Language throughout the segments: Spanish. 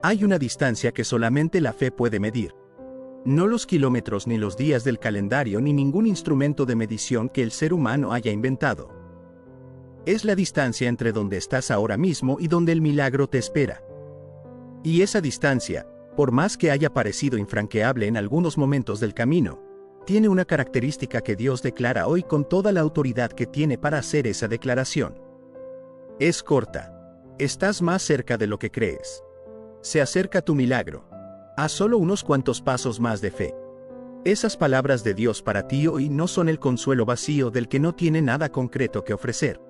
Hay una distancia que solamente la fe puede medir. No los kilómetros ni los días del calendario ni ningún instrumento de medición que el ser humano haya inventado. Es la distancia entre donde estás ahora mismo y donde el milagro te espera. Y esa distancia, por más que haya parecido infranqueable en algunos momentos del camino, tiene una característica que Dios declara hoy con toda la autoridad que tiene para hacer esa declaración. Es corta. Estás más cerca de lo que crees. Se acerca tu milagro. A solo unos cuantos pasos más de fe. Esas palabras de Dios para ti hoy no son el consuelo vacío del que no tiene nada concreto que ofrecer.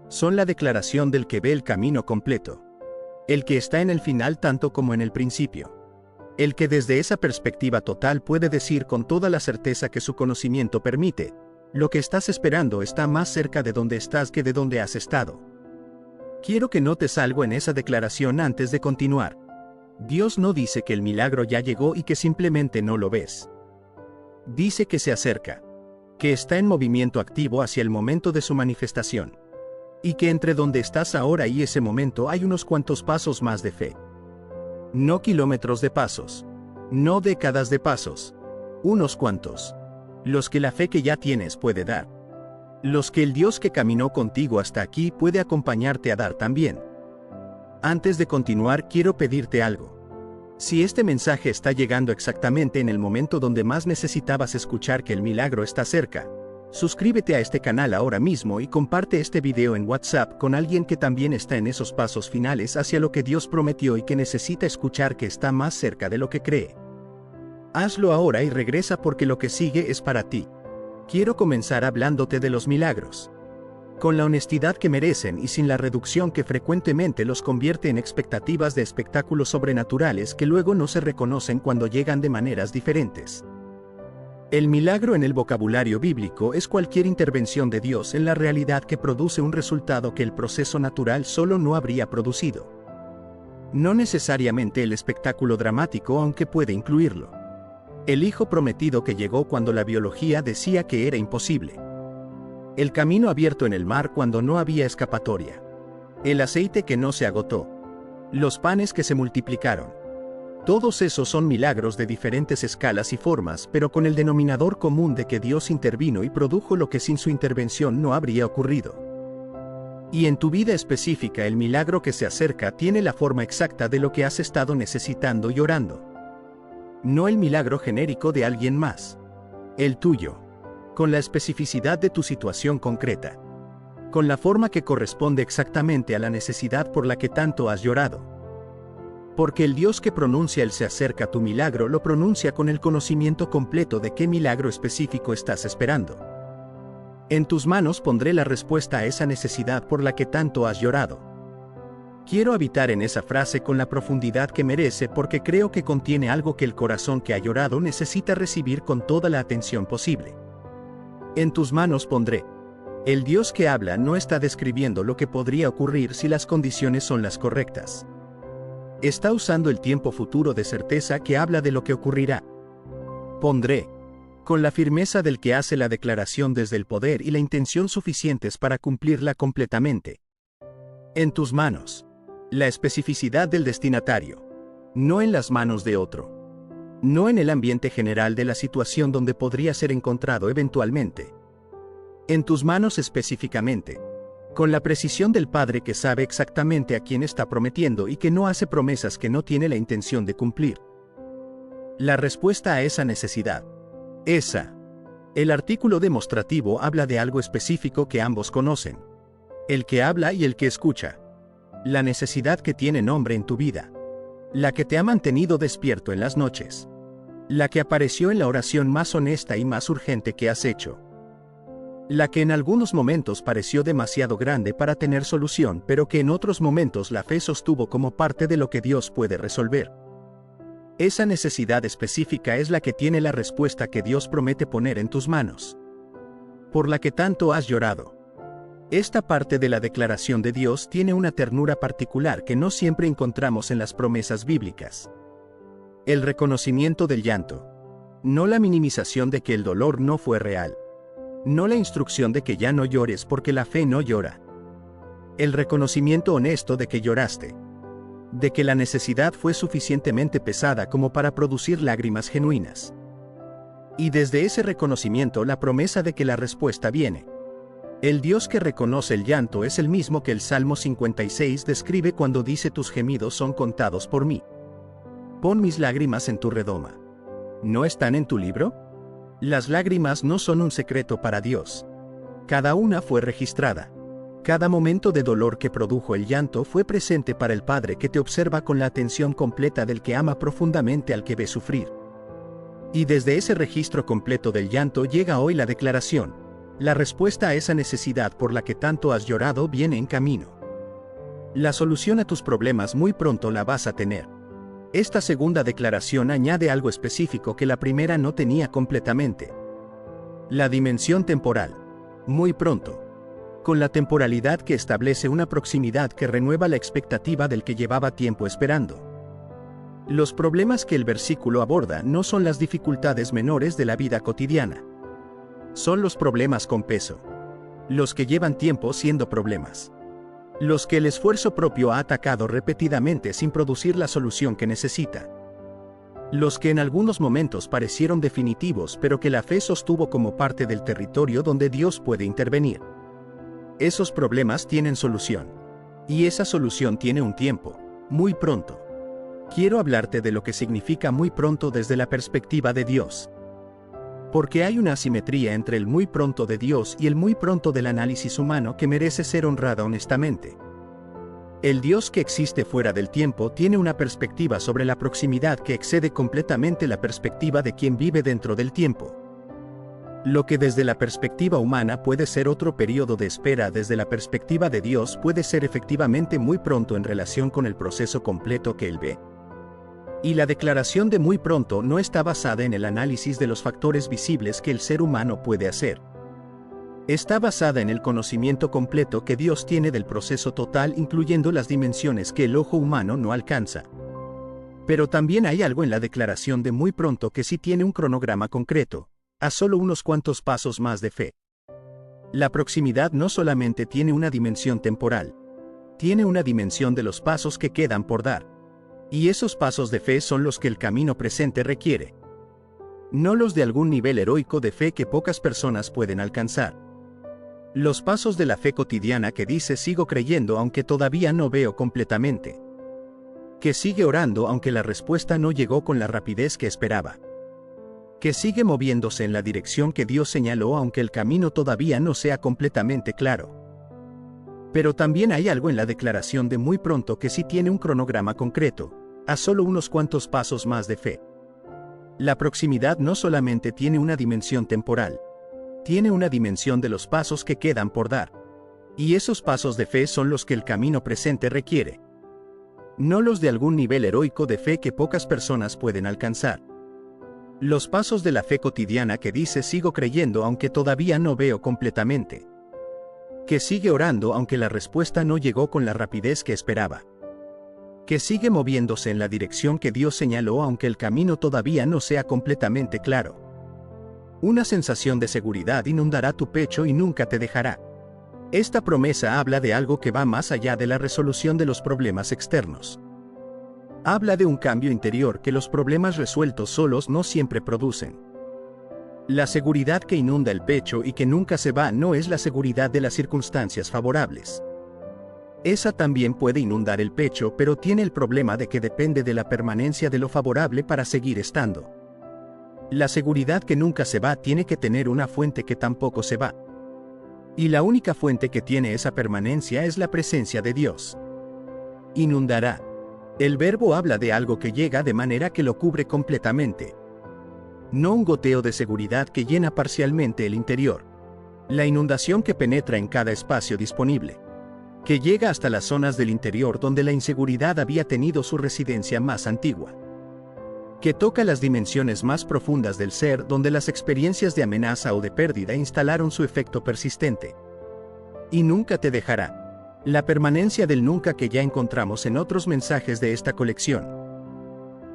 Son la declaración del que ve el camino completo. El que está en el final tanto como en el principio. El que desde esa perspectiva total puede decir con toda la certeza que su conocimiento permite, lo que estás esperando está más cerca de donde estás que de donde has estado. Quiero que notes algo en esa declaración antes de continuar. Dios no dice que el milagro ya llegó y que simplemente no lo ves. Dice que se acerca, que está en movimiento activo hacia el momento de su manifestación, y que entre donde estás ahora y ese momento hay unos cuantos pasos más de fe. No kilómetros de pasos, no décadas de pasos, unos cuantos, los que la fe que ya tienes puede dar. Los que el Dios que caminó contigo hasta aquí puede acompañarte a dar también. Antes de continuar, quiero pedirte algo. Si este mensaje está llegando exactamente en el momento donde más necesitabas escuchar que el milagro está cerca, suscríbete a este canal ahora mismo y comparte este video en WhatsApp con alguien que también está en esos pasos finales hacia lo que Dios prometió y que necesita escuchar que está más cerca de lo que cree. Hazlo ahora y regresa porque lo que sigue es para ti. Quiero comenzar hablándote de los milagros. Con la honestidad que merecen y sin la reducción que frecuentemente los convierte en expectativas de espectáculos sobrenaturales que luego no se reconocen cuando llegan de maneras diferentes. El milagro en el vocabulario bíblico es cualquier intervención de Dios en la realidad que produce un resultado que el proceso natural solo no habría producido. No necesariamente el espectáculo dramático, aunque puede incluirlo. El hijo prometido que llegó cuando la biología decía que era imposible. El camino abierto en el mar cuando no había escapatoria. El aceite que no se agotó. Los panes que se multiplicaron. Todos esos son milagros de diferentes escalas y formas, pero con el denominador común de que Dios intervino y produjo lo que sin su intervención no habría ocurrido. Y en tu vida específica el milagro que se acerca tiene la forma exacta de lo que has estado necesitando y orando. No el milagro genérico de alguien más. El tuyo. Con la especificidad de tu situación concreta. Con la forma que corresponde exactamente a la necesidad por la que tanto has llorado. Porque el Dios que pronuncia el se acerca a tu milagro lo pronuncia con el conocimiento completo de qué milagro específico estás esperando. En tus manos pondré la respuesta a esa necesidad por la que tanto has llorado. Quiero habitar en esa frase con la profundidad que merece porque creo que contiene algo que el corazón que ha llorado necesita recibir con toda la atención posible. En tus manos pondré. El Dios que habla no está describiendo lo que podría ocurrir si las condiciones son las correctas. Está usando el tiempo futuro de certeza que habla de lo que ocurrirá. Pondré. Con la firmeza del que hace la declaración desde el poder y la intención suficientes para cumplirla completamente. En tus manos. La especificidad del destinatario. No en las manos de otro. No en el ambiente general de la situación donde podría ser encontrado eventualmente. En tus manos específicamente. Con la precisión del Padre que sabe exactamente a quién está prometiendo y que no hace promesas que no tiene la intención de cumplir. La respuesta a esa necesidad. El artículo demostrativo habla de algo específico que ambos conocen. El que habla y el que escucha. La necesidad que tiene nombre en tu vida. La que te ha mantenido despierto en las noches. La que apareció en la oración más honesta y más urgente que has hecho. La que en algunos momentos pareció demasiado grande para tener solución, pero que en otros momentos la fe sostuvo como parte de lo que Dios puede resolver. Esa necesidad específica es la que tiene la respuesta que Dios promete poner en tus manos. Por la que tanto has llorado. Esta parte de la declaración de Dios tiene una ternura particular que no siempre encontramos en las promesas bíblicas. El reconocimiento del llanto. No la minimización de que el dolor no fue real. No la instrucción de que ya no llores porque la fe no llora. El reconocimiento honesto de que lloraste. de que la necesidad fue suficientemente pesada como para producir lágrimas genuinas. Y desde ese reconocimiento la promesa de que la respuesta viene. El Dios que reconoce el llanto es el mismo que el Salmo 56 describe cuando dice: tus gemidos son contados por mí. Pon mis lágrimas en tu redoma. ¿No están en tu libro? Las lágrimas no son un secreto para Dios. Cada una fue registrada. Cada momento de dolor que produjo el llanto fue presente para el Padre que te observa con la atención completa del que ama profundamente al que ve sufrir. Y desde ese registro completo del llanto llega hoy la declaración: la respuesta a esa necesidad por la que tanto has llorado viene en camino. La solución a tus problemas muy pronto la vas a tener. Esta segunda declaración añade algo específico que la primera no tenía completamente. La dimensión temporal. Muy pronto. Con la temporalidad que establece una proximidad que renueva la expectativa del que llevaba tiempo esperando. Los problemas que el versículo aborda no son las dificultades menores de la vida cotidiana. Son los problemas con peso. Los que llevan tiempo siendo problemas. Los que el esfuerzo propio ha atacado repetidamente sin producir la solución que necesita. Los que en algunos momentos parecieron definitivos pero que la fe sostuvo como parte del territorio donde Dios puede intervenir. Esos problemas tienen solución. Y esa solución tiene un tiempo. Muy pronto. Quiero hablarte de lo que significa muy pronto desde la perspectiva de Dios. Porque hay una asimetría entre el muy pronto de Dios y el muy pronto del análisis humano que merece ser honrada honestamente. El Dios que existe fuera del tiempo tiene una perspectiva sobre la proximidad que excede completamente la perspectiva de quien vive dentro del tiempo. Lo que desde la perspectiva humana puede ser otro periodo de espera, desde la perspectiva de Dios puede ser efectivamente muy pronto en relación con el proceso completo que Él ve. Y la declaración de muy pronto no está basada en el análisis de los factores visibles que el ser humano puede hacer. Está basada en el conocimiento completo que Dios tiene del proceso total, incluyendo las dimensiones que el ojo humano no alcanza. Pero también hay algo en la declaración de muy pronto que sí tiene un cronograma concreto, a solo unos cuantos pasos más de fe. La proximidad no solamente tiene una dimensión temporal, tiene una dimensión de los pasos que quedan por dar. Y esos pasos de fe son los que el camino presente requiere. No los de algún nivel heroico de fe que pocas personas pueden alcanzar. Los pasos de la fe cotidiana que dice: sigo creyendo aunque todavía no veo completamente. Que sigue orando aunque la respuesta no llegó con la rapidez que esperaba. Que sigue moviéndose en la dirección que Dios señaló aunque el camino todavía no sea completamente claro. Pero también hay algo en la declaración de muy pronto que sí tiene un cronograma concreto, a solo unos cuantos pasos más de fe. La proximidad no solamente tiene una dimensión temporal, tiene una dimensión de los pasos que quedan por dar. Y esos pasos de fe son los que el camino presente requiere. No los de algún nivel heroico de fe que pocas personas pueden alcanzar. Los pasos de la fe cotidiana que dice: sigo creyendo aunque todavía no veo completamente. Que sigue orando aunque la respuesta no llegó con la rapidez que esperaba. Que sigue moviéndose en la dirección que Dios señaló aunque el camino todavía no sea completamente claro. Una sensación de seguridad inundará tu pecho y nunca te dejará. Esta promesa habla de algo que va más allá de la resolución de los problemas externos. Habla de un cambio interior que los problemas resueltos solos no siempre producen. La seguridad que inunda el pecho y que nunca se va no es la seguridad de las circunstancias favorables. Esa también puede inundar el pecho, pero tiene el problema de que depende de la permanencia de lo favorable para seguir estando. La seguridad que nunca se va tiene que tener una fuente que tampoco se va. Y la única fuente que tiene esa permanencia es la presencia de Dios. Inundará. El verbo habla de algo que llega de manera que lo cubre completamente. No un goteo de seguridad que llena parcialmente el interior. La inundación que penetra en cada espacio disponible. Que llega hasta las zonas del interior donde la inseguridad había tenido su residencia más antigua. Que toca las dimensiones más profundas del ser donde las experiencias de amenaza o de pérdida instalaron su efecto persistente. Y nunca te dejará. La permanencia del nunca que ya encontramos en otros mensajes de esta colección.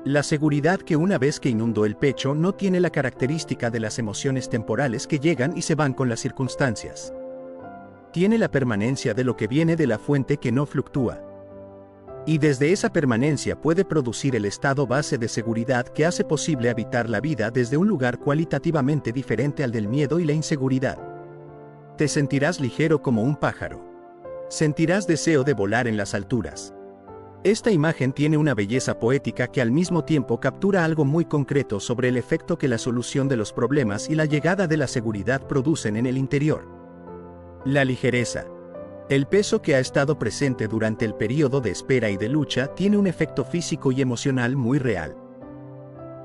La seguridad que una vez que inundó el pecho no tiene la característica de las emociones temporales que llegan y se van con las circunstancias. Tiene la permanencia de lo que viene de la fuente que no fluctúa. Y desde esa permanencia puede producir el estado base de seguridad que hace posible habitar la vida desde un lugar cualitativamente diferente al del miedo y la inseguridad. Te sentirás ligero como un pájaro. Sentirás deseo de volar en las alturas. Esta imagen tiene una belleza poética que al mismo tiempo captura algo muy concreto sobre el efecto que la solución de los problemas y la llegada de la seguridad producen en el interior. La ligereza. El peso que ha estado presente durante el período de espera y de lucha tiene un efecto físico y emocional muy real.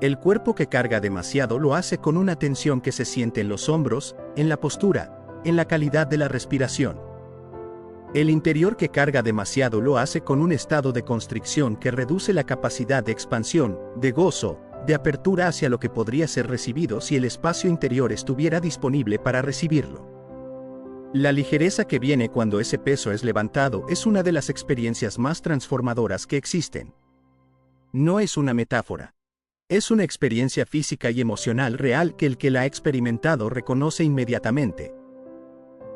El cuerpo que carga demasiado lo hace con una tensión que se siente en los hombros, en la postura, en la calidad de la respiración. El interior que carga demasiado lo hace con un estado de constricción que reduce la capacidad de expansión, de gozo, de apertura hacia lo que podría ser recibido si el espacio interior estuviera disponible para recibirlo. La ligereza que viene cuando ese peso es levantado es una de las experiencias más transformadoras que existen. No es una metáfora. Es una experiencia física y emocional real que el que la ha experimentado reconoce inmediatamente.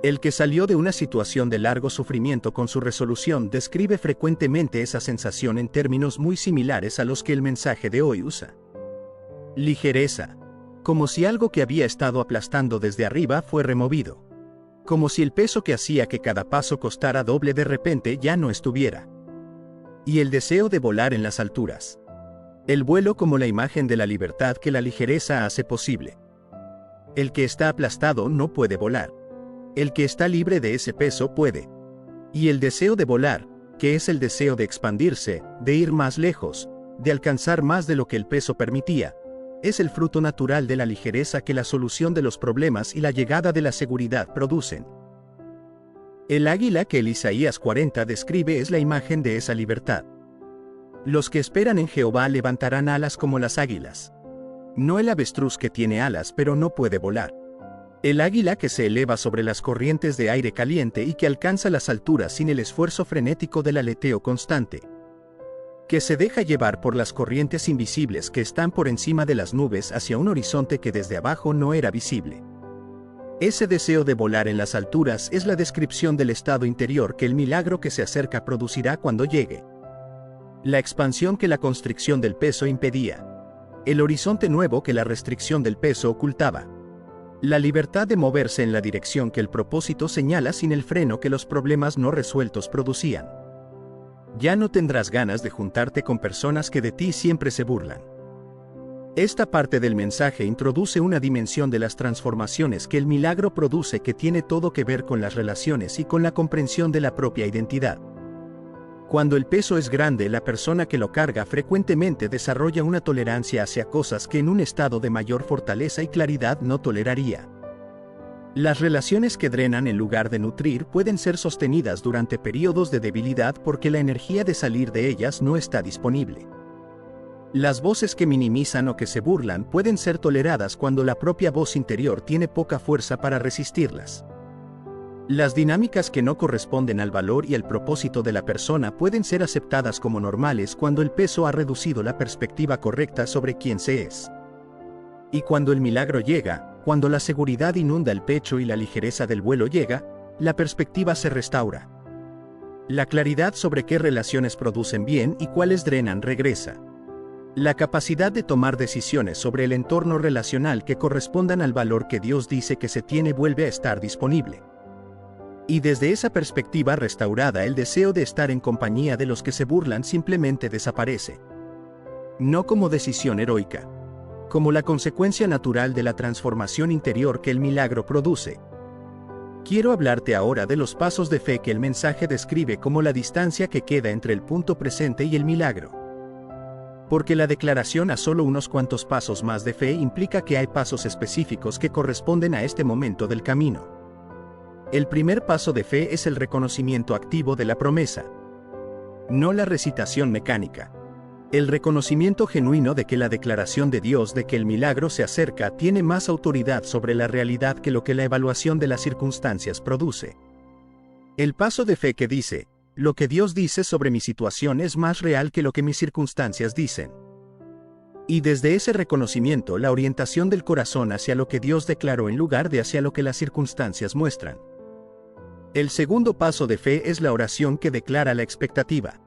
El que salió de una situación de largo sufrimiento con su resolución describe frecuentemente esa sensación en términos muy similares a los que el mensaje de hoy usa. Ligereza. Como si algo que había estado aplastando desde arriba fue removido. Como si el peso que hacía que cada paso costara doble de repente ya no estuviera. Y el deseo de volar en las alturas. El vuelo como la imagen de la libertad que la ligereza hace posible. El que está aplastado no puede volar. El que está libre de ese peso puede. Y el deseo de volar, que es el deseo de expandirse, de ir más lejos, de alcanzar más de lo que el peso permitía, es el fruto natural de la ligereza que la solución de los problemas y la llegada de la seguridad producen. El águila que el Isaías 40 describe es la imagen de esa libertad. Los que esperan en Jehová levantarán alas como las águilas. No el avestruz que tiene alas pero no puede volar. El águila que se eleva sobre las corrientes de aire caliente y que alcanza las alturas sin el esfuerzo frenético del aleteo constante. Que se deja llevar por las corrientes invisibles que están por encima de las nubes hacia un horizonte que desde abajo no era visible. Ese deseo de volar en las alturas es la descripción del estado interior que el milagro que se acerca producirá cuando llegue. La expansión que la constricción del peso impedía. El horizonte nuevo que la restricción del peso ocultaba. La libertad de moverse en la dirección que el propósito señala sin el freno que los problemas no resueltos producían. Ya no tendrás ganas de juntarte con personas que de ti siempre se burlan. Esta parte del mensaje introduce una dimensión de las transformaciones que el milagro produce que tiene todo que ver con las relaciones y con la comprensión de la propia identidad. Cuando el peso es grande, la persona que lo carga frecuentemente desarrolla una tolerancia hacia cosas que en un estado de mayor fortaleza y claridad no toleraría. Las relaciones que drenan en lugar de nutrir pueden ser sostenidas durante periodos de debilidad porque la energía de salir de ellas no está disponible. Las voces que minimizan o que se burlan pueden ser toleradas cuando la propia voz interior tiene poca fuerza para resistirlas. Las dinámicas que no corresponden al valor y al propósito de la persona pueden ser aceptadas como normales cuando el peso ha reducido la perspectiva correcta sobre quién se es. Y cuando el milagro llega, cuando la seguridad inunda el pecho y la ligereza del vuelo llega, la perspectiva se restaura. La claridad sobre qué relaciones producen bien y cuáles drenan regresa. La capacidad de tomar decisiones sobre el entorno relacional que correspondan al valor que Dios dice que se tiene vuelve a estar disponible. Y desde esa perspectiva restaurada el deseo de estar en compañía de los que se burlan simplemente desaparece. No como decisión heroica. Como la consecuencia natural de la transformación interior que el milagro produce. Quiero hablarte ahora de los pasos de fe que el mensaje describe como la distancia que queda entre el punto presente y el milagro. Porque la declaración a solo unos cuantos pasos más de fe implica que hay pasos específicos que corresponden a este momento del camino. El primer paso de fe es el reconocimiento activo de la promesa. No la recitación mecánica. El reconocimiento genuino de que la declaración de Dios de que el milagro se acerca tiene más autoridad sobre la realidad que lo que la evaluación de las circunstancias produce. El paso de fe que dice, lo que Dios dice sobre mi situación es más real que lo que mis circunstancias dicen. Y desde ese reconocimiento la orientación del corazón hacia lo que Dios declaró en lugar de hacia lo que las circunstancias muestran. El segundo paso de fe es la oración que declara la expectativa.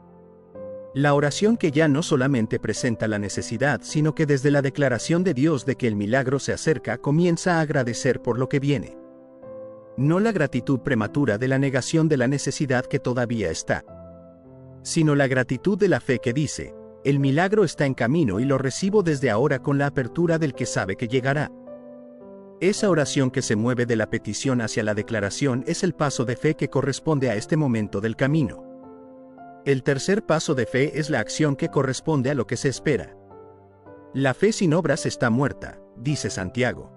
La oración que ya no solamente presenta la necesidad, sino que desde la declaración de Dios de que el milagro se acerca comienza a agradecer por lo que viene. No la gratitud prematura de la negación de la necesidad que todavía está, sino la gratitud de la fe que dice, el milagro está en camino y lo recibo desde ahora con la apertura del que sabe que llegará. Esa oración que se mueve de la petición hacia la declaración es el paso de fe que corresponde a este momento del camino. El tercer paso de fe es la acción que corresponde a lo que se espera. La fe sin obras está muerta, dice Santiago.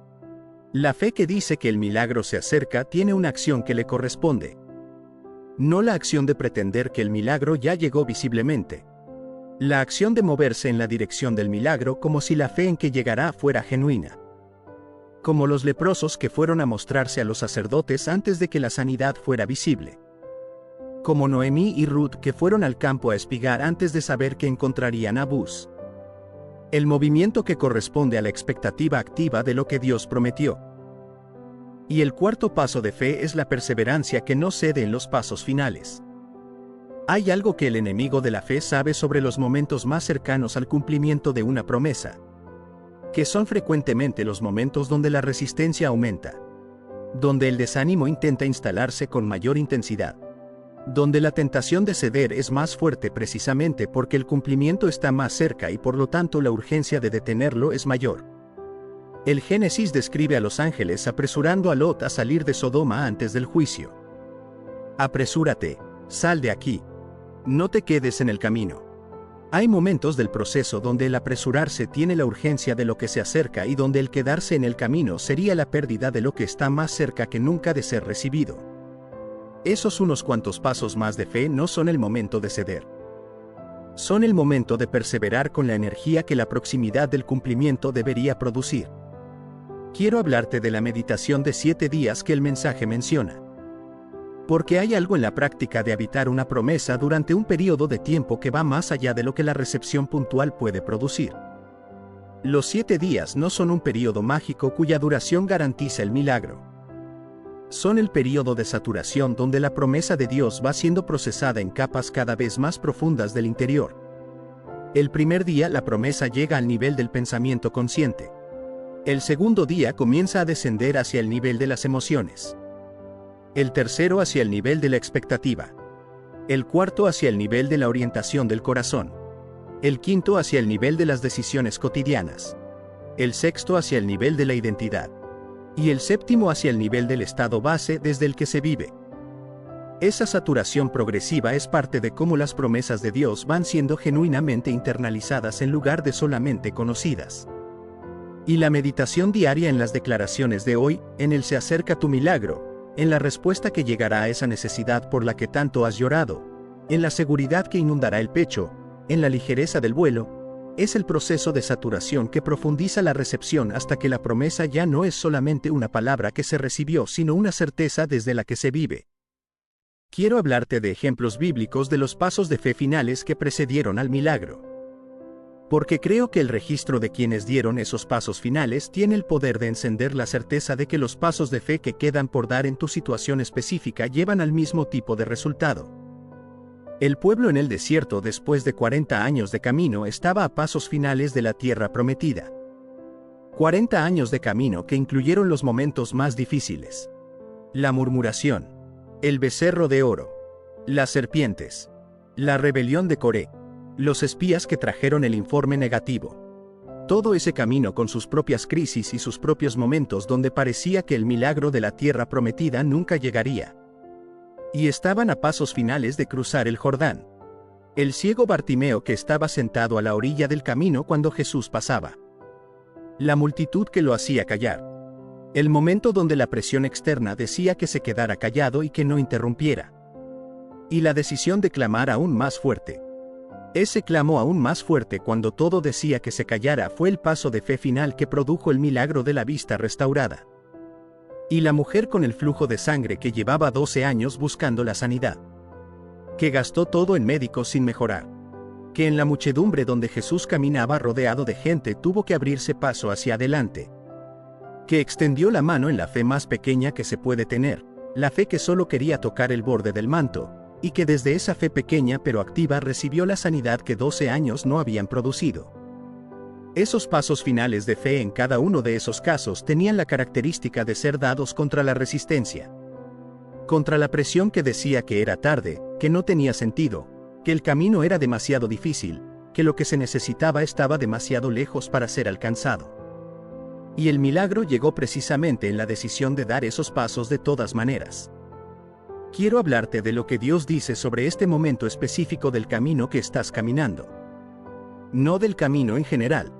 La fe que dice que el milagro se acerca tiene una acción que le corresponde. No la acción de pretender que el milagro ya llegó visiblemente. La acción de moverse en la dirección del milagro como si la fe en que llegará fuera genuina. Como los leprosos que fueron a mostrarse a los sacerdotes antes de que la sanidad fuera visible. Como Noemí y Ruth que fueron al campo a espigar antes de saber que encontrarían a Buz. El movimiento que corresponde a la expectativa activa de lo que Dios prometió. Y el cuarto paso de fe es la perseverancia que no cede en los pasos finales. Hay algo que el enemigo de la fe sabe sobre los momentos más cercanos al cumplimiento de una promesa, que son frecuentemente los momentos donde la resistencia aumenta, donde el desánimo intenta instalarse con mayor intensidad, donde la tentación de ceder es más fuerte precisamente porque el cumplimiento está más cerca y por lo tanto la urgencia de detenerlo es mayor. El Génesis describe a los ángeles apresurando a Lot a salir de Sodoma antes del juicio. Apresúrate, sal de aquí. No te quedes en el camino. Hay momentos del proceso donde el apresurarse tiene la urgencia de lo que se acerca y donde el quedarse en el camino sería la pérdida de lo que está más cerca que nunca de ser recibido. Esos unos cuantos pasos más de fe no son el momento de ceder. Son el momento de perseverar con la energía que la proximidad del cumplimiento debería producir. Quiero hablarte de la meditación de 7 días que el mensaje menciona. Porque hay algo en la práctica de habitar una promesa durante un periodo de tiempo que va más allá de lo que la recepción puntual puede producir. Los 7 días no son un periodo mágico cuya duración garantiza el milagro. Son el periodo de saturación donde la promesa de Dios va siendo procesada en capas cada vez más profundas del interior. El primer día la promesa llega al nivel del pensamiento consciente. El segundo día comienza a descender hacia el nivel de las emociones. El tercero hacia el nivel de la expectativa. El cuarto hacia el nivel de la orientación del corazón. El quinto hacia el nivel de las decisiones cotidianas. El sexto hacia el nivel de la identidad. Y el séptimo hacia el nivel del estado base desde el que se vive. Esa saturación progresiva es parte de cómo las promesas de Dios van siendo genuinamente internalizadas en lugar de solamente conocidas. Y la meditación diaria en las declaraciones de hoy, en el se acerca tu milagro, en la respuesta que llegará a esa necesidad por la que tanto has llorado, en la seguridad que inundará el pecho, en la ligereza del vuelo, es el proceso de saturación que profundiza la recepción hasta que la promesa ya no es solamente una palabra que se recibió, sino una certeza desde la que se vive. Quiero hablarte de ejemplos bíblicos de los pasos de fe finales que precedieron al milagro. Porque creo que el registro de quienes dieron esos pasos finales tiene el poder de encender la certeza de que los pasos de fe que quedan por dar en tu situación específica llevan al mismo tipo de resultado. El pueblo en el desierto después de 40 años de camino estaba a pasos finales de la tierra prometida. 40 años de camino que incluyeron los momentos más difíciles. La murmuración, el becerro de oro, las serpientes, la rebelión de Coré, los espías que trajeron el informe negativo. Todo ese camino con sus propias crisis y sus propios momentos donde parecía que el milagro de la tierra prometida nunca llegaría. Y estaban a pasos finales de cruzar el Jordán. El ciego Bartimeo que estaba sentado a la orilla del camino cuando Jesús pasaba. La multitud que lo hacía callar. El momento donde la presión externa decía que se quedara callado y que no interrumpiera. Y la decisión de clamar aún más fuerte. Ese clamó aún más fuerte cuando todo decía que se callara fue el paso de fe final que produjo el milagro de la vista restaurada. Y la mujer con el flujo de sangre que llevaba 12 años buscando la sanidad. Que gastó todo en médicos sin mejorar. Que en la muchedumbre donde Jesús caminaba rodeado de gente tuvo que abrirse paso hacia adelante. Que extendió la mano en la fe más pequeña que se puede tener, la fe que solo quería tocar el borde del manto, y que desde esa fe pequeña pero activa recibió la sanidad que 12 años no habían producido. Esos pasos finales de fe en cada uno de esos casos tenían la característica de ser dados contra la resistencia. Contra la presión que decía que era tarde, que no tenía sentido, que el camino era demasiado difícil, que lo que se necesitaba estaba demasiado lejos para ser alcanzado. Y el milagro llegó precisamente en la decisión de dar esos pasos de todas maneras. Quiero hablarte de lo que Dios dice sobre este momento específico del camino que estás caminando. No del camino en general.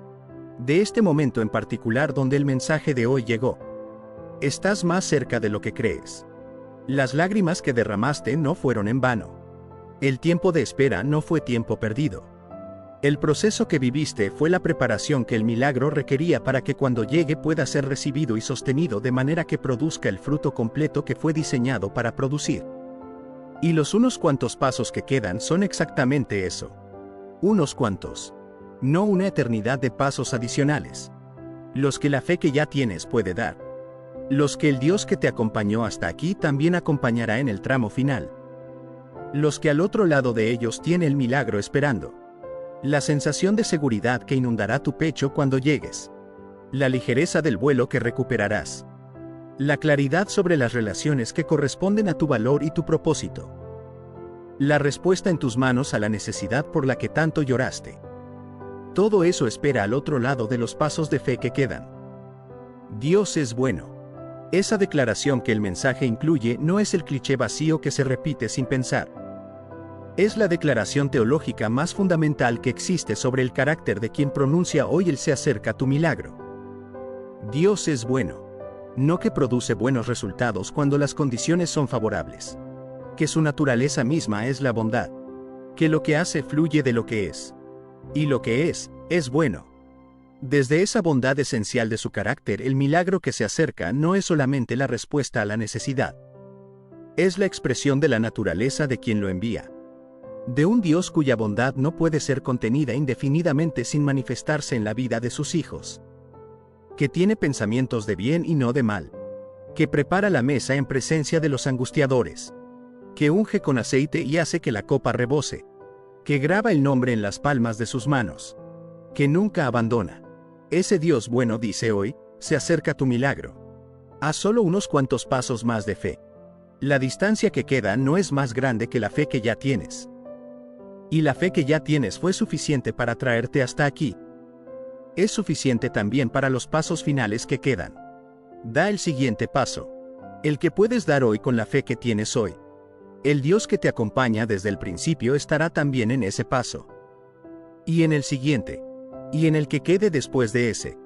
De este momento en particular donde el mensaje de hoy llegó. Estás más cerca de lo que crees. Las lágrimas que derramaste no fueron en vano. El tiempo de espera no fue tiempo perdido. El proceso que viviste fue la preparación que el milagro requería para que cuando llegue pueda ser recibido y sostenido de manera que produzca el fruto completo que fue diseñado para producir. Y los unos cuantos pasos que quedan son exactamente eso. Unos cuantos. No una eternidad de pasos adicionales. Los que la fe que ya tienes puede dar. Los que el Dios que te acompañó hasta aquí también acompañará en el tramo final. Los que al otro lado de ellos tiene el milagro esperando. La sensación de seguridad que inundará tu pecho cuando llegues. La ligereza del vuelo que recuperarás. La claridad sobre las relaciones que corresponden a tu valor y tu propósito. La respuesta en tus manos a la necesidad por la que tanto lloraste. Todo eso espera al otro lado de los pasos de fe que quedan. Dios es bueno. Esa declaración que el mensaje incluye no es el cliché vacío que se repite sin pensar. Es la declaración teológica más fundamental que existe sobre el carácter de quien pronuncia hoy el se acerca tu milagro. Dios es bueno. No que produce buenos resultados cuando las condiciones son favorables. Que su naturaleza misma es la bondad. Que lo que hace fluye de lo que es. Y lo que es bueno. Desde esa bondad esencial de su carácter, el milagro que se acerca no es solamente la respuesta a la necesidad. Es la expresión de la naturaleza de quien lo envía. De un Dios cuya bondad no puede ser contenida indefinidamente sin manifestarse en la vida de sus hijos. Que tiene pensamientos de bien y no de mal. Que prepara la mesa en presencia de los angustiadores. Que unge con aceite y hace que la copa rebose. Que graba el nombre en las palmas de sus manos. Que nunca abandona. Ese Dios bueno dice hoy, se acerca tu milagro. Haz solo unos cuantos pasos más de fe. La distancia que queda no es más grande que la fe que ya tienes. Y la fe que ya tienes fue suficiente para traerte hasta aquí. Es suficiente también para los pasos finales que quedan. Da el siguiente paso. El que puedes dar hoy con la fe que tienes hoy. El Dios que te acompaña desde el principio estará también en ese paso. Y en el siguiente. Y en el que quede después de ese.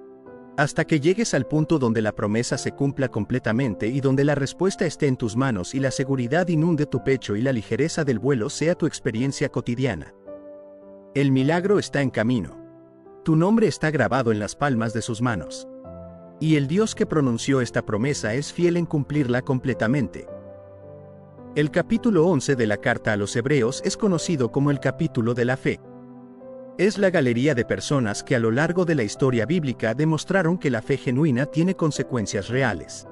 Hasta que llegues al punto donde la promesa se cumpla completamente y donde la respuesta esté en tus manos y la seguridad inunde tu pecho y la ligereza del vuelo sea tu experiencia cotidiana. El milagro está en camino. Tu nombre está grabado en las palmas de sus manos. Y el Dios que pronunció esta promesa es fiel en cumplirla completamente. El capítulo 11 de la carta a los Hebreos es conocido como el capítulo de la fe. Es la galería de personas que a lo largo de la historia bíblica demostraron que la fe genuina tiene consecuencias reales.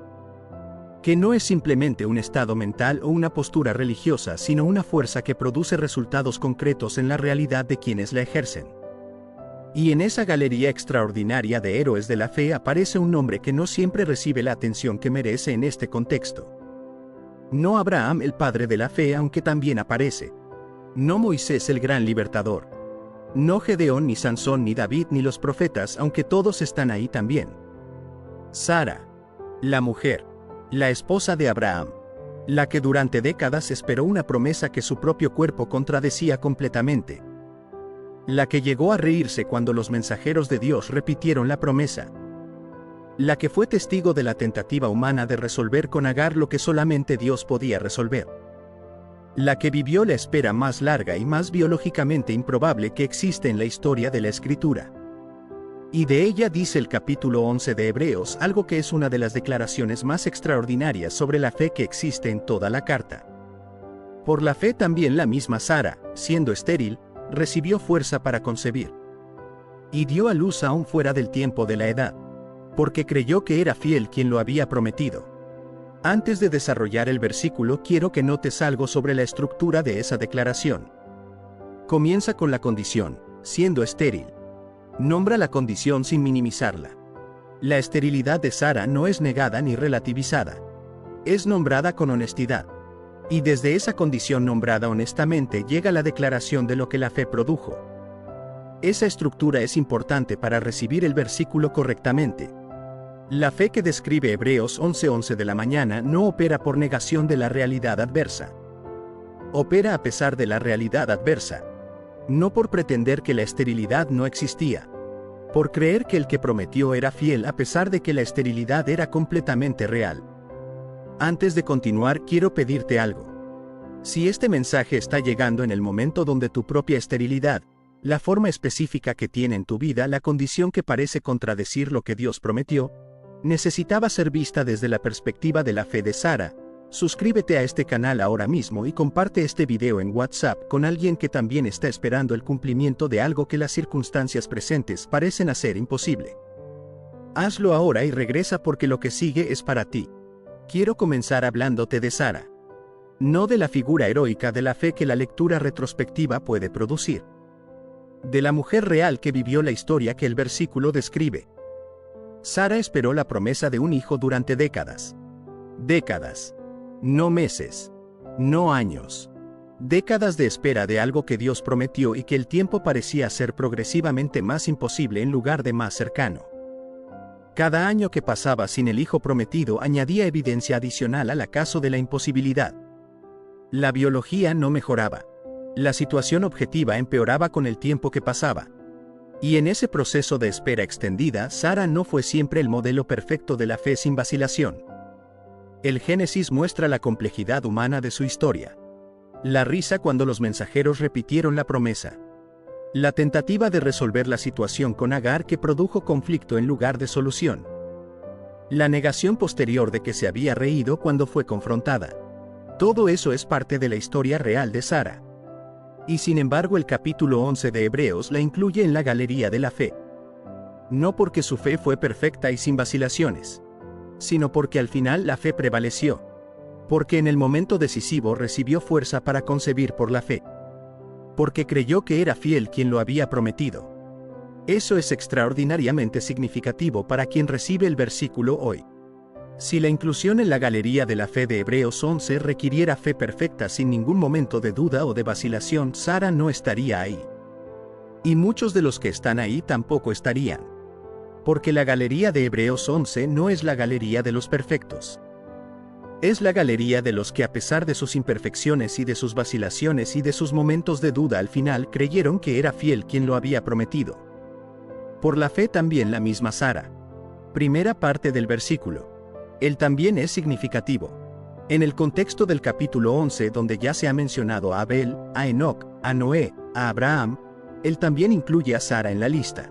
Que no es simplemente un estado mental o una postura religiosa, sino una fuerza que produce resultados concretos en la realidad de quienes la ejercen. Y en esa galería extraordinaria de héroes de la fe aparece un nombre que no siempre recibe la atención que merece en este contexto. No Abraham, el padre de la fe, aunque también aparece. No Moisés, el gran libertador. No Gedeón, ni Sansón, ni David, ni los profetas, aunque todos están ahí también. Sara, la mujer, la esposa de Abraham, la que durante décadas esperó una promesa que su propio cuerpo contradecía completamente. La que llegó a reírse cuando los mensajeros de Dios repitieron la promesa. La que fue testigo de la tentativa humana de resolver con Agar lo que solamente Dios podía resolver. La que vivió la espera más larga y más biológicamente improbable que existe en la historia de la Escritura. Y de ella dice el capítulo 11 de Hebreos algo que es una de las declaraciones más extraordinarias sobre la fe que existe en toda la carta. Por la fe también la misma Sara, siendo estéril, recibió fuerza para concebir. Y dio a luz aún fuera del tiempo de la edad, porque creyó que era fiel quien lo había prometido. Antes de desarrollar el versículo, quiero que notes algo sobre la estructura de esa declaración. Comienza con la condición, siendo estéril. Nombra la condición sin minimizarla. La esterilidad de Sara no es negada ni relativizada. Es nombrada con honestidad. Y desde esa condición nombrada honestamente llega la declaración de lo que la fe produjo. Esa estructura es importante para recibir el versículo correctamente. La fe que describe Hebreos 11:11 de la mañana no opera por negación de la realidad adversa. Opera a pesar de la realidad adversa. No por pretender que la esterilidad no existía. Por creer que el que prometió era fiel a pesar de que la esterilidad era completamente real. Antes de continuar, quiero pedirte algo. Si este mensaje está llegando en el momento donde tu propia esterilidad, la forma específica que tiene en tu vida, la condición que parece contradecir lo que Dios prometió, necesitaba ser vista desde la perspectiva de la fe de Sara, suscríbete a este canal ahora mismo y comparte este video en WhatsApp con alguien que también está esperando el cumplimiento de algo que las circunstancias presentes parecen hacer imposible. Hazlo ahora y regresa porque lo que sigue es para ti. Quiero comenzar hablándote de Sara. No de la figura heroica de la fe que la lectura retrospectiva puede producir. De la mujer real que vivió la historia que el versículo describe. Sara esperó la promesa de un hijo durante décadas. Décadas. No meses. No años. Décadas de espera de algo que Dios prometió y que el tiempo parecía ser progresivamente más imposible en lugar de más cercano. Cada año que pasaba sin el hijo prometido añadía evidencia adicional al acaso de la imposibilidad. La biología no mejoraba. La situación objetiva empeoraba con el tiempo que pasaba. Y en ese proceso de espera extendida, Sara no fue siempre el modelo perfecto de la fe sin vacilación. El Génesis muestra la complejidad humana de su historia. La risa cuando los mensajeros repitieron la promesa. La tentativa de resolver la situación con Agar que produjo conflicto en lugar de solución. La negación posterior de que se había reído cuando fue confrontada. Todo eso es parte de la historia real de Sara. Y sin embargo el capítulo 11 de Hebreos la incluye en la galería de la fe. No porque su fe fue perfecta y sin vacilaciones, sino porque al final la fe prevaleció. Porque en el momento decisivo recibió fuerza para concebir por la fe. Porque creyó que era fiel quien lo había prometido. Eso es extraordinariamente significativo para quien recibe el versículo hoy. Si la inclusión en la galería de la fe de Hebreos 11 requiriera fe perfecta sin ningún momento de duda o de vacilación, Sara no estaría ahí. Y muchos de los que están ahí tampoco estarían. Porque la galería de Hebreos 11 no es la galería de los perfectos. Es la galería de los que a pesar de sus imperfecciones y de sus vacilaciones y de sus momentos de duda al final creyeron que era fiel quien lo había prometido. Por la fe también la misma Sara. Primera parte del versículo. Él también es significativo. En el contexto del capítulo 11 donde ya se ha mencionado a Abel, a Enoc, a Noé, a Abraham, él también incluye a Sara en la lista.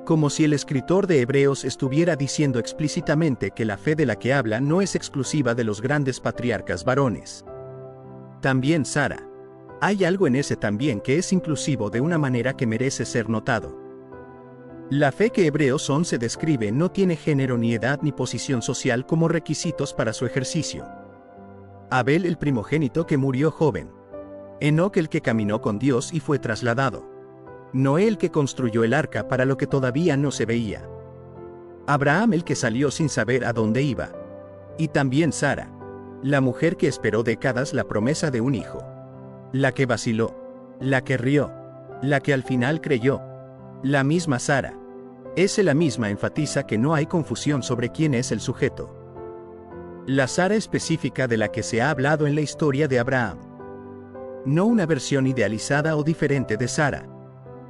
Como si el escritor de Hebreos estuviera diciendo explícitamente que la fe de la que habla no es exclusiva de los grandes patriarcas varones. También Sara. Hay algo en ese también que es inclusivo de una manera que merece ser notado. La fe que Hebreos 11 describe no tiene género ni edad ni posición social como requisitos para su ejercicio. Abel el primogénito que murió joven. Enoc el que caminó con Dios y fue trasladado. Noé el que construyó el arca para lo que todavía no se veía. Abraham el que salió sin saber a dónde iba. Y también Sara, la mujer que esperó décadas la promesa de un hijo. La que vaciló, la que rió, la que al final creyó. La misma Sara. La misma enfatiza que no hay confusión sobre quién es el sujeto. La Sara específica de la que se ha hablado en la historia de Abraham. No una versión idealizada o diferente de Sara.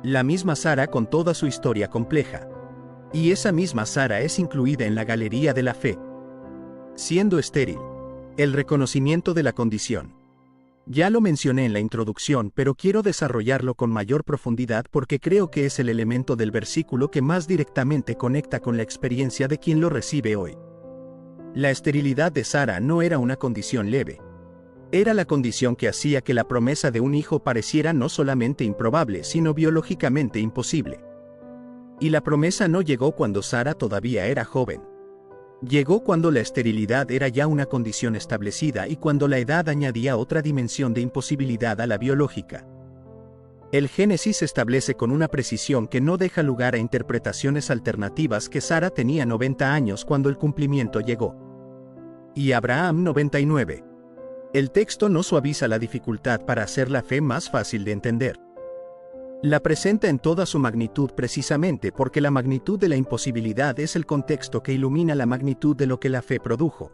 La misma Sara con toda su historia compleja. Y esa misma Sara es incluida en la galería de la fe. Siendo estéril. El reconocimiento de la condición. Ya lo mencioné en la introducción, pero quiero desarrollarlo con mayor profundidad porque creo que es el elemento del versículo que más directamente conecta con la experiencia de quien lo recibe hoy. La esterilidad de Sara no era una condición leve. Era la condición que hacía que la promesa de un hijo pareciera no solamente improbable, sino biológicamente imposible. Y la promesa no llegó cuando Sara todavía era joven. Llegó cuando la esterilidad era ya una condición establecida y cuando la edad añadía otra dimensión de imposibilidad a la biológica. El Génesis establece con una precisión que no deja lugar a interpretaciones alternativas que Sara tenía 90 años cuando el cumplimiento llegó. Y Abraham 99. El texto no suaviza la dificultad para hacer la fe más fácil de entender. La presenta en toda su magnitud precisamente porque la magnitud de la imposibilidad es el contexto que ilumina la magnitud de lo que la fe produjo.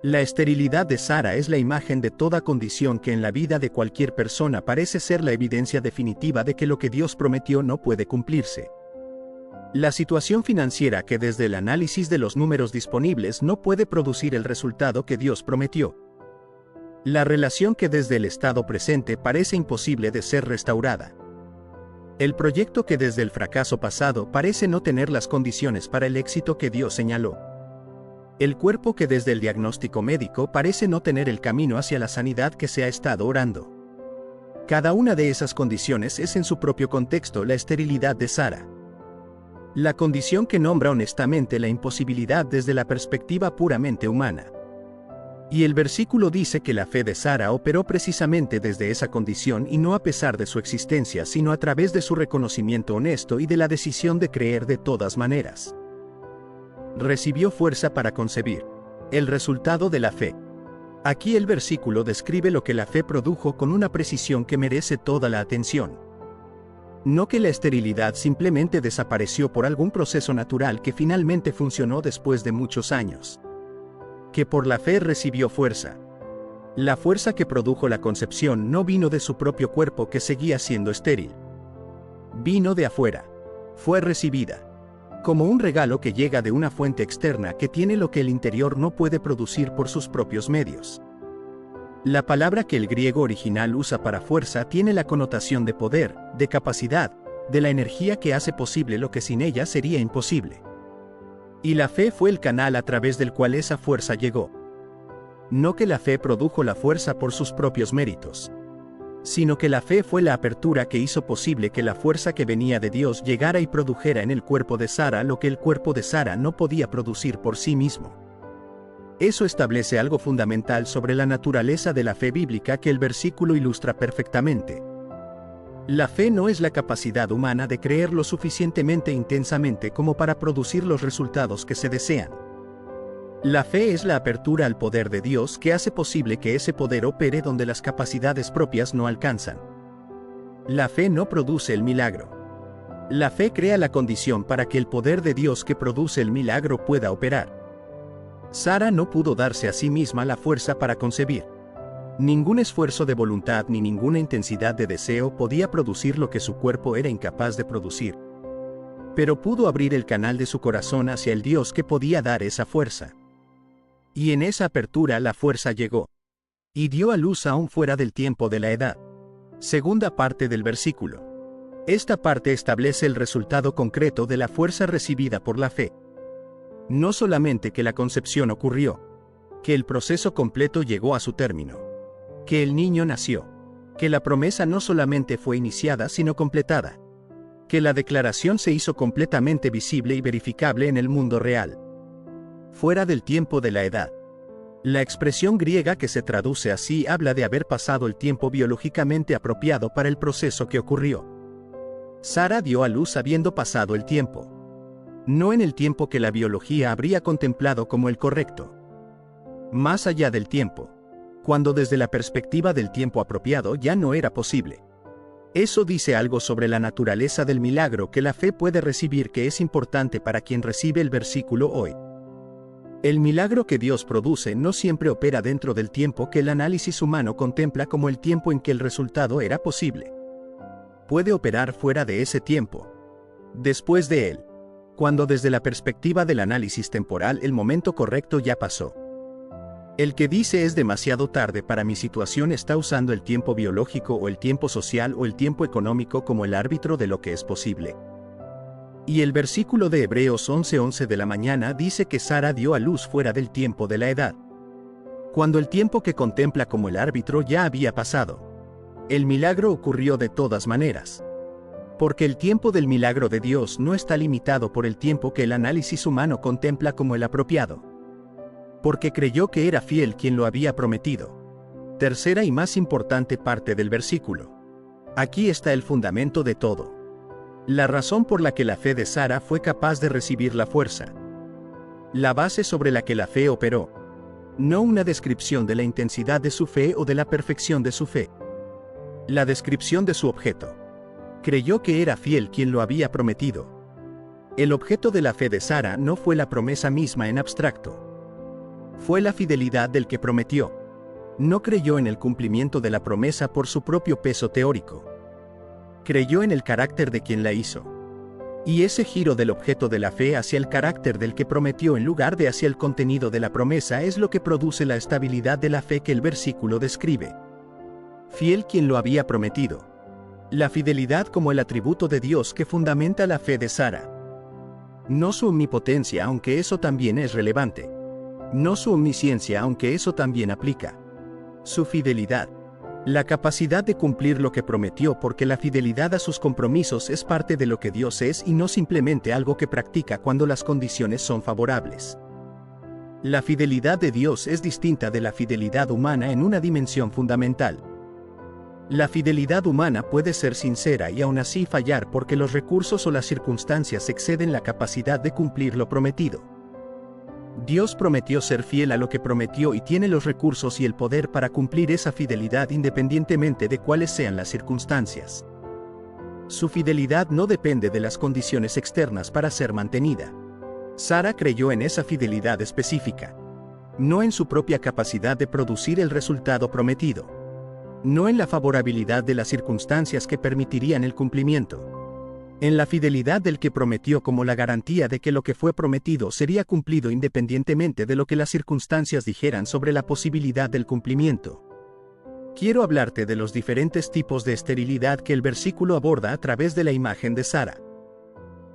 La esterilidad de Sara es la imagen de toda condición que en la vida de cualquier persona parece ser la evidencia definitiva de que lo que Dios prometió no puede cumplirse. La situación financiera que desde el análisis de los números disponibles no puede producir el resultado que Dios prometió. La relación que desde el estado presente parece imposible de ser restaurada. El proyecto que desde el fracaso pasado parece no tener las condiciones para el éxito que Dios señaló. El cuerpo que desde el diagnóstico médico parece no tener el camino hacia la sanidad que se ha estado orando. Cada una de esas condiciones es en su propio contexto la esterilidad de Sara. La condición que nombra honestamente la imposibilidad desde la perspectiva puramente humana. Y el versículo dice que la fe de Sara operó precisamente desde esa condición y no a pesar de su existencia, sino a través de su reconocimiento honesto y de la decisión de creer de todas maneras. Recibió fuerza para concebir. El resultado de la fe. Aquí el versículo describe lo que la fe produjo con una precisión que merece toda la atención. No que la esterilidad simplemente desapareció por algún proceso natural que finalmente funcionó después de muchos años. Que por la fe recibió fuerza. La fuerza que produjo la concepción no vino de su propio cuerpo que seguía siendo estéril. Vino de afuera. Fue recibida. Como un regalo que llega de una fuente externa que tiene lo que el interior no puede producir por sus propios medios. La palabra que el griego original usa para fuerza tiene la connotación de poder, de capacidad, de la energía que hace posible lo que sin ella sería imposible. Y la fe fue el canal a través del cual esa fuerza llegó. No que la fe produjo la fuerza por sus propios méritos, sino que la fe fue la apertura que hizo posible que la fuerza que venía de Dios llegara y produjera en el cuerpo de Sara lo que el cuerpo de Sara no podía producir por sí mismo. Eso establece algo fundamental sobre la naturaleza de la fe bíblica que el versículo ilustra perfectamente. La fe no es la capacidad humana de creer lo suficientemente intensamente como para producir los resultados que se desean. La fe es la apertura al poder de Dios que hace posible que ese poder opere donde las capacidades propias no alcanzan. La fe no produce el milagro. La fe crea la condición para que el poder de Dios que produce el milagro pueda operar. Sara no pudo darse a sí misma la fuerza para concebir. Ningún esfuerzo de voluntad ni ninguna intensidad de deseo podía producir lo que su cuerpo era incapaz de producir. Pero pudo abrir el canal de su corazón hacia el Dios que podía dar esa fuerza. Y en esa apertura la fuerza llegó. Y dio a luz aún fuera del tiempo de la edad. Segunda parte del versículo. Esta parte establece el resultado concreto de la fuerza recibida por la fe. No solamente que la concepción ocurrió, que el proceso completo llegó a su término, que el niño nació, que la promesa no solamente fue iniciada sino completada, que la declaración se hizo completamente visible y verificable en el mundo real. Fuera del tiempo de la edad. La expresión griega que se traduce así habla de haber pasado el tiempo biológicamente apropiado para el proceso que ocurrió. Sara dio a luz habiendo pasado el tiempo. No en el tiempo que la biología habría contemplado como el correcto. Más allá del tiempo. Cuando desde la perspectiva del tiempo apropiado ya no era posible. Eso dice algo sobre la naturaleza del milagro que la fe puede recibir que es importante para quien recibe el versículo hoy. El milagro que Dios produce no siempre opera dentro del tiempo que el análisis humano contempla como el tiempo en que el resultado era posible. Puede operar fuera de ese tiempo. Después de él. Cuando desde la perspectiva del análisis temporal el momento correcto ya pasó. El que dice es demasiado tarde para mi situación está usando el tiempo biológico o el tiempo social o el tiempo económico como el árbitro de lo que es posible. Y el versículo de Hebreos 11:11 de la mañana dice que Sara dio a luz fuera del tiempo de la edad. Cuando el tiempo que contempla como el árbitro ya había pasado. El milagro ocurrió de todas maneras. Porque el tiempo del milagro de Dios no está limitado por el tiempo que el análisis humano contempla como el apropiado. Porque creyó que era fiel quien lo había prometido. Tercera y más importante parte del versículo. Aquí está el fundamento de todo. La razón por la que la fe de Sara fue capaz de recibir la fuerza. La base sobre la que la fe operó. No una descripción de la intensidad de su fe o de la perfección de su fe. La descripción de su objeto. Creyó que era fiel quien lo había prometido. El objeto de la fe de Sara no fue la promesa misma en abstracto. Fue la fidelidad del que prometió. No creyó en el cumplimiento de la promesa por su propio peso teórico. Creyó en el carácter de quien la hizo. Y ese giro del objeto de la fe hacia el carácter del que prometió en lugar de hacia el contenido de la promesa es lo que produce la estabilidad de la fe que el versículo describe. Fiel quien lo había prometido. La fidelidad como el atributo de Dios que fundamenta la fe de Sara. No su omnipotencia, aunque eso también es relevante. No su omnisciencia, aunque eso también aplica. Su fidelidad. La capacidad de cumplir lo que prometió, porque la fidelidad a sus compromisos es parte de lo que Dios es y no simplemente algo que practica cuando las condiciones son favorables. La fidelidad de Dios es distinta de la fidelidad humana en una dimensión fundamental. La fidelidad humana puede ser sincera y aún así fallar porque los recursos o las circunstancias exceden la capacidad de cumplir lo prometido. Dios prometió ser fiel a lo que prometió y tiene los recursos y el poder para cumplir esa fidelidad independientemente de cuáles sean las circunstancias. Su fidelidad no depende de las condiciones externas para ser mantenida. Sara creyó en esa fidelidad específica. No en su propia capacidad de producir el resultado prometido. No en la favorabilidad de las circunstancias que permitirían el cumplimiento. En la fidelidad del que prometió como la garantía de que lo que fue prometido sería cumplido independientemente de lo que las circunstancias dijeran sobre la posibilidad del cumplimiento. Quiero hablarte de los diferentes tipos de esterilidad que el versículo aborda a través de la imagen de Sara.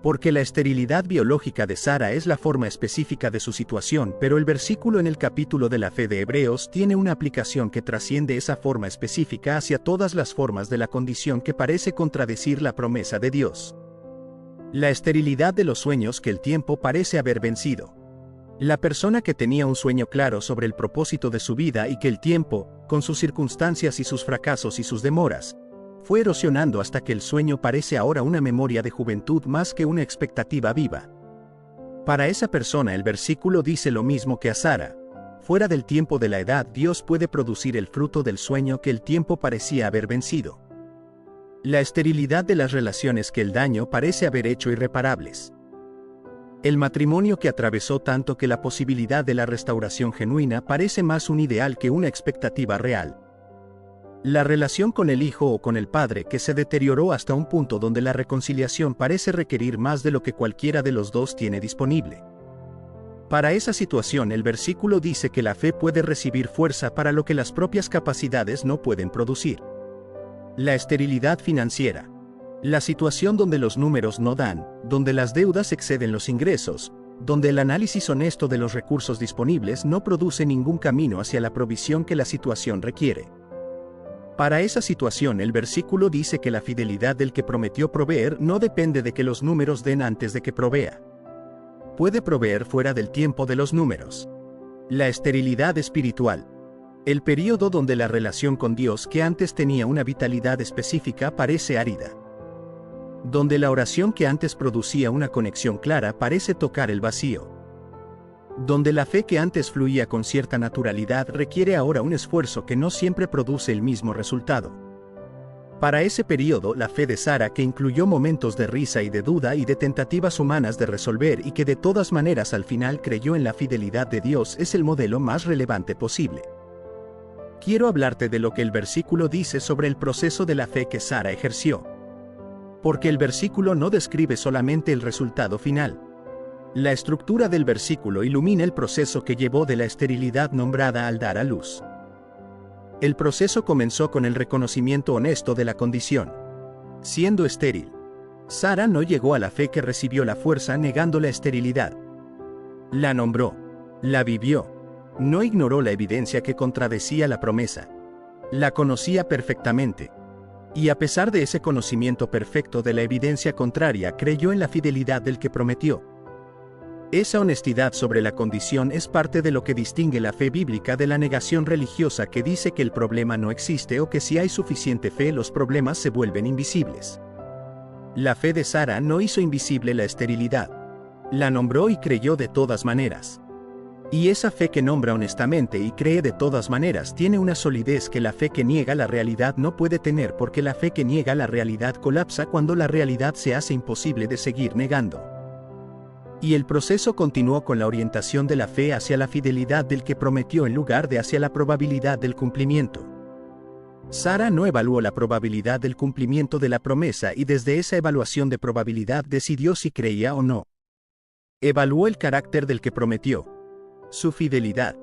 Porque la esterilidad biológica de Sara es la forma específica de su situación, pero el versículo en el capítulo de la fe de Hebreos tiene una aplicación que trasciende esa forma específica hacia todas las formas de la condición que parece contradecir la promesa de Dios. La esterilidad de los sueños que el tiempo parece haber vencido. La persona que tenía un sueño claro sobre el propósito de su vida y que el tiempo, con sus circunstancias y sus fracasos y sus demoras, fue erosionando hasta que el sueño parece ahora una memoria de juventud más que una expectativa viva. Para esa persona el versículo dice lo mismo que a Sara. Fuera del tiempo de la edad Dios puede producir el fruto del sueño que el tiempo parecía haber vencido. La esterilidad de las relaciones que el daño parece haber hecho irreparables. El matrimonio que atravesó tanto que la posibilidad de la restauración genuina parece más un ideal que una expectativa real. La relación con el hijo o con el padre que se deterioró hasta un punto donde la reconciliación parece requerir más de lo que cualquiera de los dos tiene disponible. Para esa situación el versículo dice que la fe puede recibir fuerza para lo que las propias capacidades no pueden producir. La esterilidad financiera. La situación donde los números no dan, donde las deudas exceden los ingresos, donde el análisis honesto de los recursos disponibles no produce ningún camino hacia la provisión que la situación requiere. Para esa situación el versículo dice que la fidelidad del que prometió proveer no depende de que los números den antes de que provea. Puede proveer fuera del tiempo de los números. La esterilidad espiritual. El período donde la relación con Dios que antes tenía una vitalidad específica parece árida. Donde la oración que antes producía una conexión clara parece tocar el vacío. Donde la fe que antes fluía con cierta naturalidad requiere ahora un esfuerzo que no siempre produce el mismo resultado. Para ese período la fe de Sara, que incluyó momentos de risa y de duda y de tentativas humanas de resolver y que de todas maneras al final creyó en la fidelidad de Dios, es el modelo más relevante posible. Quiero hablarte de lo que el versículo dice sobre el proceso de la fe que Sara ejerció. Porque el versículo no describe solamente el resultado final. La estructura del versículo ilumina el proceso que llevó de la esterilidad nombrada al dar a luz. El proceso comenzó con el reconocimiento honesto de la condición. Siendo estéril, Sara no llegó a la fe que recibió la fuerza negando la esterilidad. La nombró, la vivió, no ignoró la evidencia que contradecía la promesa. La conocía perfectamente. Y a pesar de ese conocimiento perfecto de la evidencia contraria, creyó en la fidelidad del que prometió. Esa honestidad sobre la condición es parte de lo que distingue la fe bíblica de la negación religiosa que dice que el problema no existe o que si hay suficiente fe los problemas se vuelven invisibles. La fe de Sara no hizo invisible la esterilidad. La nombró y creyó de todas maneras. Y esa fe que nombra honestamente y cree de todas maneras tiene una solidez que la fe que niega la realidad no puede tener, porque la fe que niega la realidad colapsa cuando la realidad se hace imposible de seguir negando. Y el proceso continuó con la orientación de la fe hacia la fidelidad del que prometió en lugar de hacia la probabilidad del cumplimiento. Sara no evaluó la probabilidad del cumplimiento de la promesa y desde esa evaluación de probabilidad decidió si creía o no. Evaluó el carácter del que prometió, su fidelidad.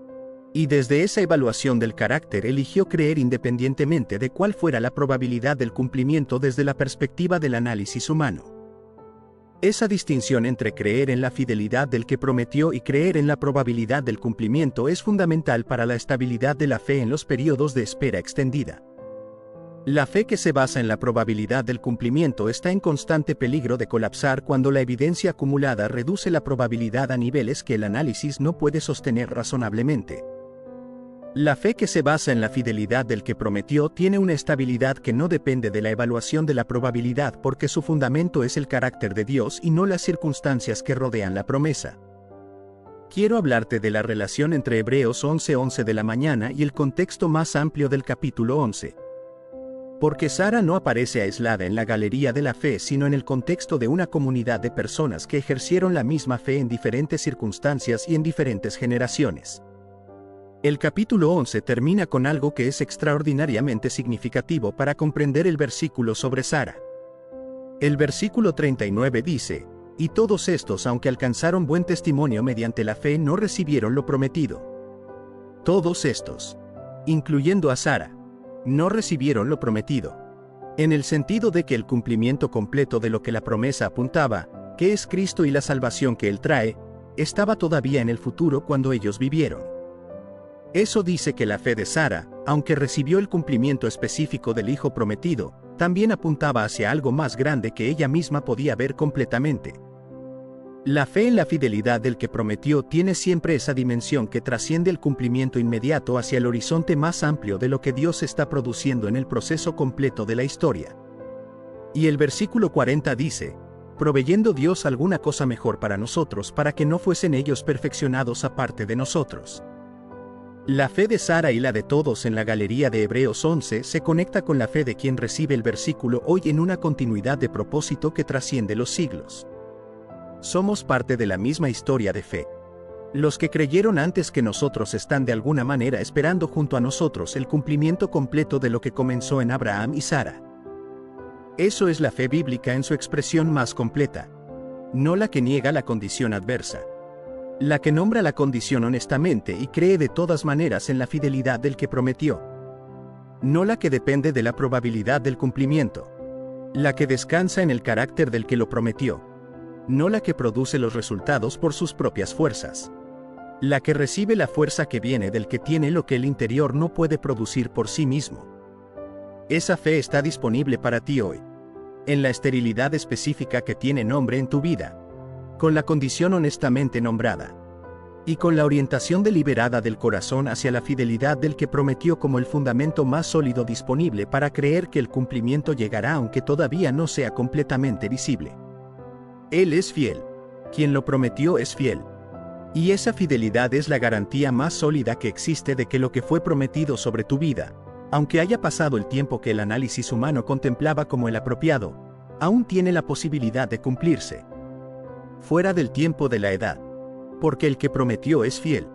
Y desde esa evaluación del carácter eligió creer independientemente de cuál fuera la probabilidad del cumplimiento desde la perspectiva del análisis humano. Esa distinción entre creer en la fidelidad del que prometió y creer en la probabilidad del cumplimiento es fundamental para la estabilidad de la fe en los periodos de espera extendida. La fe que se basa en la probabilidad del cumplimiento está en constante peligro de colapsar cuando la evidencia acumulada reduce la probabilidad a niveles que el análisis no puede sostener razonablemente. La fe que se basa en la fidelidad del que prometió tiene una estabilidad que no depende de la evaluación de la probabilidad porque su fundamento es el carácter de Dios y no las circunstancias que rodean la promesa. Quiero hablarte de la relación entre Hebreos 11:11 de la mañana y el contexto más amplio del capítulo 11. Porque Sara no aparece aislada en la galería de la fe sino en el contexto de una comunidad de personas que ejercieron la misma fe en diferentes circunstancias y en diferentes generaciones. El capítulo 11 termina con algo que es extraordinariamente significativo para comprender el versículo sobre Sara. El versículo 39 dice, y todos estos, aunque alcanzaron buen testimonio mediante la fe, no recibieron lo prometido. Todos estos, incluyendo a Sara, no recibieron lo prometido. En el sentido de que el cumplimiento completo de lo que la promesa apuntaba, que es Cristo y la salvación que Él trae, estaba todavía en el futuro cuando ellos vivieron. Eso dice que la fe de Sara, aunque recibió el cumplimiento específico del Hijo prometido, también apuntaba hacia algo más grande que ella misma podía ver completamente. La fe en la fidelidad del que prometió tiene siempre esa dimensión que trasciende el cumplimiento inmediato hacia el horizonte más amplio de lo que Dios está produciendo en el proceso completo de la historia. Y el versículo 40 dice, proveyendo Dios alguna cosa mejor para nosotros para que no fuesen ellos perfeccionados aparte de nosotros. La fe de Sara y la de todos en la galería de Hebreos 11 se conecta con la fe de quien recibe el versículo hoy en una continuidad de propósito que trasciende los siglos. Somos parte de la misma historia de fe. Los que creyeron antes que nosotros están de alguna manera esperando junto a nosotros el cumplimiento completo de lo que comenzó en Abraham y Sara. Eso es la fe bíblica en su expresión más completa. No la que niega la condición adversa. La que nombra la condición honestamente y cree de todas maneras en la fidelidad del que prometió. No la que depende de la probabilidad del cumplimiento. La que descansa en el carácter del que lo prometió. No la que produce los resultados por sus propias fuerzas. La que recibe la fuerza que viene del que tiene lo que el interior no puede producir por sí mismo. Esa fe está disponible para ti hoy. En la esterilidad específica que tiene nombre en tu vida. Con la condición honestamente nombrada. Y con la orientación deliberada del corazón hacia la fidelidad del que prometió como el fundamento más sólido disponible para creer que el cumplimiento llegará aunque todavía no sea completamente visible. Él es fiel. Quien lo prometió es fiel. Y esa fidelidad es la garantía más sólida que existe de que lo que fue prometido sobre tu vida, aunque haya pasado el tiempo que el análisis humano contemplaba como el apropiado, aún tiene la posibilidad de cumplirse. Fuera del tiempo de la edad. Porque el que prometió es fiel.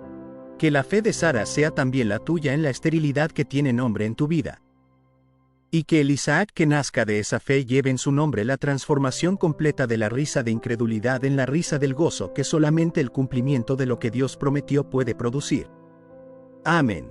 Que la fe de Sara sea también la tuya en la esterilidad que tiene nombre en tu vida. Y que el Isaac que nazca de esa fe lleve en su nombre la transformación completa de la risa de incredulidad en la risa del gozo que solamente el cumplimiento de lo que Dios prometió puede producir. Amén.